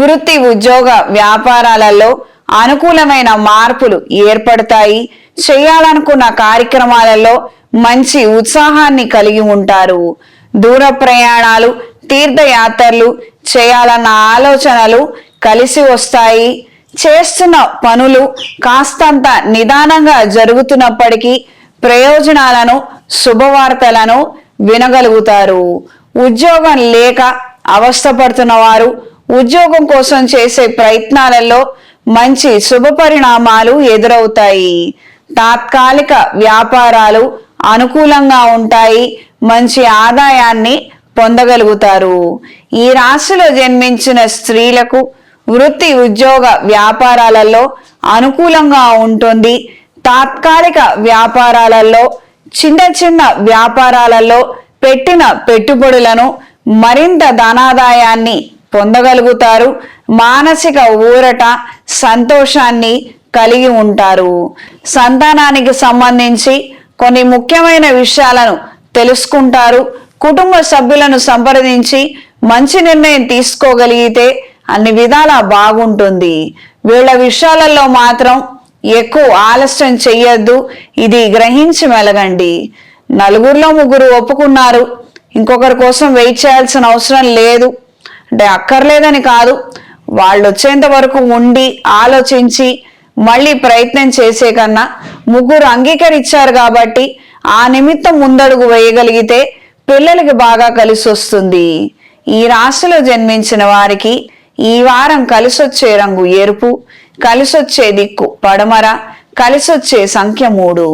వృత్తి ఉద్యోగ వ్యాపారాలలో అనుకూలమైన మార్పులు ఏర్పడతాయి. చేయాలనుకున్న కార్యక్రమాలలో మంచి ఉత్సాహాన్ని కలిగి ఉంటారు. దూర ప్రయాణాలు, తీర్థయాత్రలు చేయాలన్న ఆలోచనలు కలిసి వస్తాయి. చేస్తున్న పనులు కాస్తంత నిదానంగా జరుగుతున్నప్పటికీ ప్రయోజనాలను, శుభవార్తలను వినగలుగుతారు. ఉద్యోగం లేక అవస్థపడుతున్న వారు ఉద్యోగం కోసం చేసే ప్రయత్నాలలో మంచి శుభ పరిణామాలు ఎదురవుతాయి. తాత్కాలిక వ్యాపారాలు అనుకూలంగా ఉంటాయి. మంచి ఆదాయాన్ని పొందగలుగుతారు. ఈ రాశిలో జన్మించిన స్త్రీలకు వృత్తి ఉద్యోగ వ్యాపారాలలో అనుకూలంగా ఉంటుంది. తాత్కాలిక వ్యాపారాలలో, చిన్న చిన్న వ్యాపారాలలో పెట్టిన పెట్టుబడులను మరింత ధనాదాయాన్ని పొందగలుగుతారు. మానసిక ఊరట, సంతోషాన్ని కలిగి ఉంటారు. సంతానానికి సంబంధించి కొన్ని ముఖ్యమైన విషయాలను తెలుసుకుంటారు. కుటుంబ సభ్యులను సంప్రదించి మంచి నిర్ణయం తీసుకోగలిగితే అన్ని విధాలా బాగుంటుంది. వీళ్ళ విషయాలలో మాత్రం ఎక్కువ ఆలస్యం చెయ్యొద్దు. ఇది గ్రహించి మెలగండి. నలుగురిలో ముగ్గురు ఒప్పుకున్నారు, ఇంకొకరి కోసం వెయిట్ చేయాల్సిన అవసరం లేదు అంటే అక్కర్లేదని కాదు, వాళ్ళు వచ్చేంత వరకు ఉండి ఆలోచించి మళ్ళీ ప్రయత్నం చేసే కన్నా ముగ్గురు అంగీకరించారు కాబట్టి ఆ నిమిత్తం ముందడుగు వేయగలిగితే పిల్లలకి బాగా కలిసి వస్తుంది. ఈ రాశిలో జన్మించిన వారికి ఈ వారం కలిసొచ్చే రంగు ఎరుపు, కలిసొచ్చే దిక్కు పడమర, కలిసొచ్చే సంఖ్య 3.